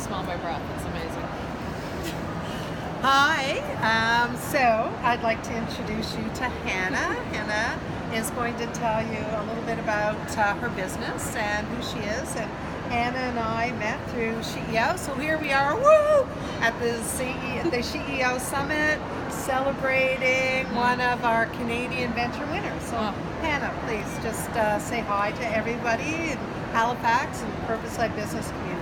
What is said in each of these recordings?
smell my breath. It's amazing. Hi, so I'd like to introduce you to Hannah. Hannah is going to tell you a little bit about her business and who she is. And Hannah and I met through SheEO, so here we are, woo, at the SheEO Summit, celebrating one of our Canadian Venture winners. So Hannah, please just say hi to everybody in Halifax and the Purpose-Led Business community.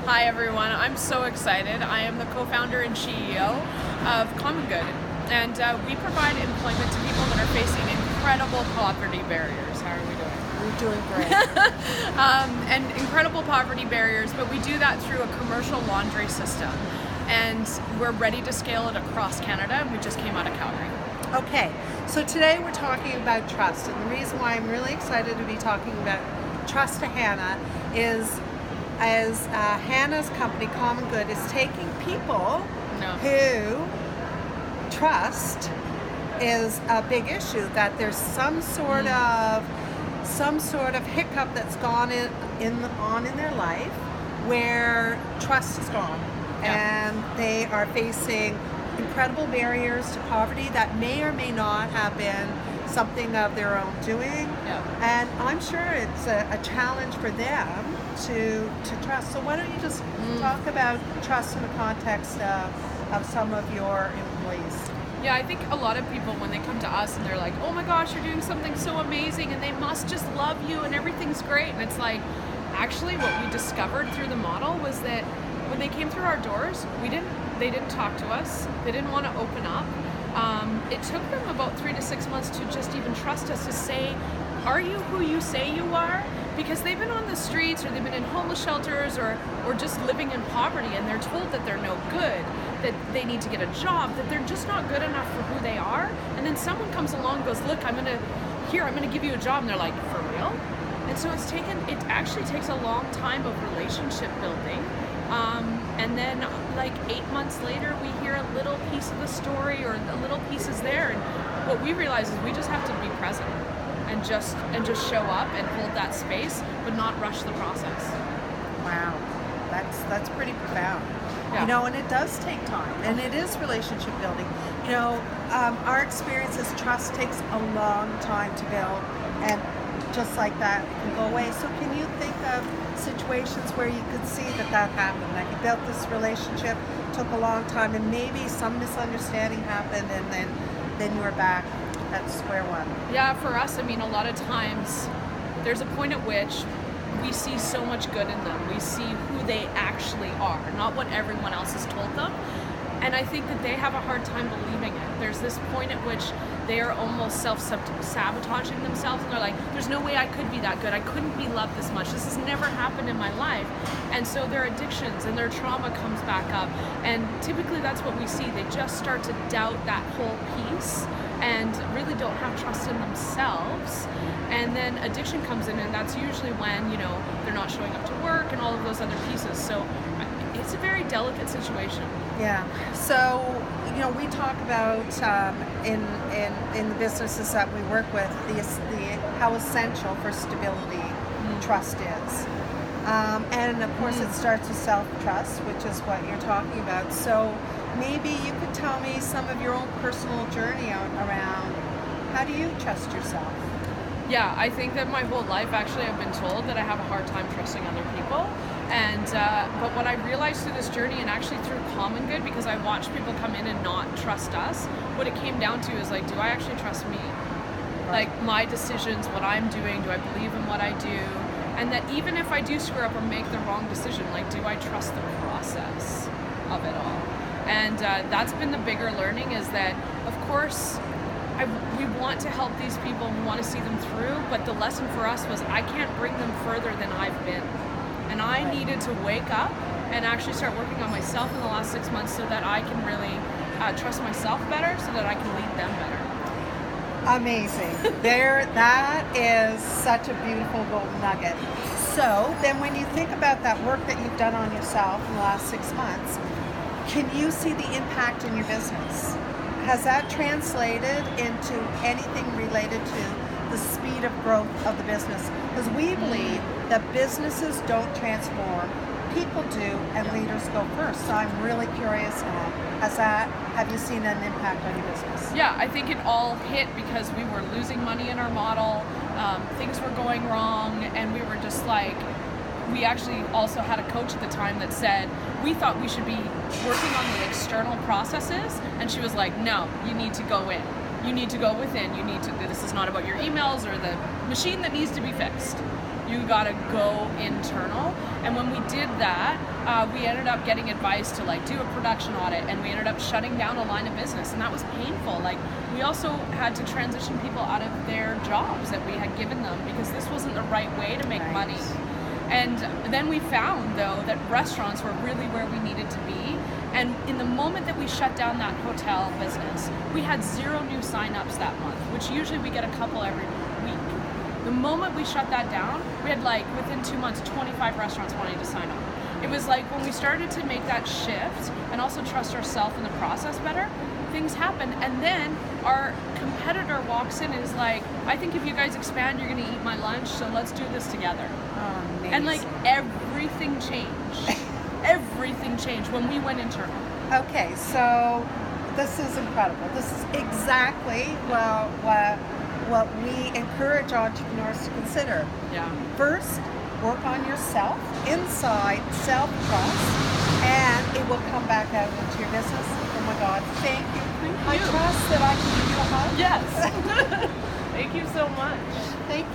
Hi everyone, I'm so excited. I am the co-founder and CEO of Common Good, and we provide employment to people that are facing incredible poverty barriers. How are we doing? We're doing great. And incredible poverty barriers, but we do that through a commercial laundry system, and we're ready to scale it across Canada, and we just came out of Calgary. Okay, so today we're talking about trust, and the reason why I'm really excited to be talking about trust to Hannah is as Hannah's company, Common Good, is taking people who trust is a big issue, that there's some sort of hiccup that's gone on in their life where trust is gone, and they are facing incredible barriers to poverty that may or may not have been something of their own doing, and I'm sure it's a challenge for them to trust. So why don't you just talk about trust in the context of some of your employees? Yeah, I think a lot of people, when they come to us and they're like, oh my gosh, you're doing something so amazing and they must just love you and everything's great, and it's like, actually what we discovered through the model was that when they came through our doors, they didn't talk to us, they didn't want to open up. It took them about 3 to 6 months to just even trust us, to say, are you who you say you are? Because they've been on the streets, or they've been in homeless shelters, or just living in poverty, and they're told that they're no good, that they need to get a job, that they're just not good enough for who they are. And then someone comes along and goes, look, I'm gonna give you a job, and they're like, for real? And so it actually takes a long time of relationship building. And then like 8 months later, we hear a little piece of the story, or a little pieces there. And what we realize is we just have to be present and just show up and hold that space, but not rush the process. Wow, that's pretty profound. Yeah. You know, and it does take time, and it is relationship building. You know, our experience is trust takes a long time to build, and just like that, it can go away. So can you think of situations where you could see that happened, that you built this relationship, took a long time, and maybe some misunderstanding happened, and then you were back at square one? Yeah, for us, I mean, a lot of times there's a point at which we see so much good in them. We see who they actually are, not what everyone else has told them. And I think that they have a hard time believing it. There's this point at which they are almost self-sabotaging themselves, and they're like, there's no way I could be that good. I couldn't be loved this much. This has never happened in my life. And so their addictions and their trauma comes back up. And typically that's what we see. They just start to doubt that whole piece and really don't have trust in themselves. And then addiction comes in, and that's usually when, they're not showing up to work and all of those other pieces. So it's a very delicate situation. Yeah. So, we talk about in the businesses that we work with, how essential for stability trust is. And of course it starts with self-trust, which is what you're talking about. So maybe you could tell me some of your own personal journey around how do you trust yourself? Yeah, I think that my whole life, actually, I've been told that I have a hard time trusting other people. And but what I realized through this journey, and actually through Common Good, because I watched people come in and not trust us, what it came down to is like, do I actually trust me? Like my decisions, what I'm doing, do I believe in what I do? And that even if I do screw up or make the wrong decision, like, do I trust the process of it all? And that's been the bigger learning, is that, of course, we want to help these people, we want to see them through, but the lesson for us was I can't bring them further than I've been. And I needed to wake up and actually start working on myself in the last 6 months so that I can really trust myself better, so that I can lead them better. Amazing. That is such a beautiful golden nugget. So then when you think about that work that you've done on yourself in the last 6 months, can you see the impact in your business? Has that translated into anything related to the the speed of growth of the business. Because we believe that businesses don't transform, people do, and leaders go first. So I'm really curious now, have you seen an impact on your business? Yeah, I think it all hit because we were losing money in our model, things were going wrong, and we were just like, we actually also had a coach at the time that said, we thought we should be working on the external processes, and she was like, no, you need to go in. You need to go within. You need to, this is not about your emails or the machine that needs to be fixed. You gotta go internal. And when we did that, we ended up getting advice to like do a production audit, and we ended up shutting down a line of business, and that was painful. Like, we also had to transition people out of their jobs that we had given them because this wasn't the right way to make money. And then we found, though, that restaurants were really where we needed to be. And in the moment that we shut down that hotel business, we had 0 new signups that month, which usually we get a couple every week. The moment we shut that down, we had like, within 2 months, 25 restaurants wanting to sign up. It was like when we started to make that shift and also trust ourselves in the process better, things happen. And then our competitor walks in and is like, I think if you guys expand, you're gonna eat my lunch, so let's do this together. Amazing. And like, everything changed. Everything changed when we went internal. Okay, so this is incredible. This is exactly what we encourage entrepreneurs to consider. Yeah. First, work on yourself, inside self-trust, and it will come back out into your business. Oh my God, thank you. Thank I you. trust that I can give you a hug. Yes. Thank you so much. Thank you.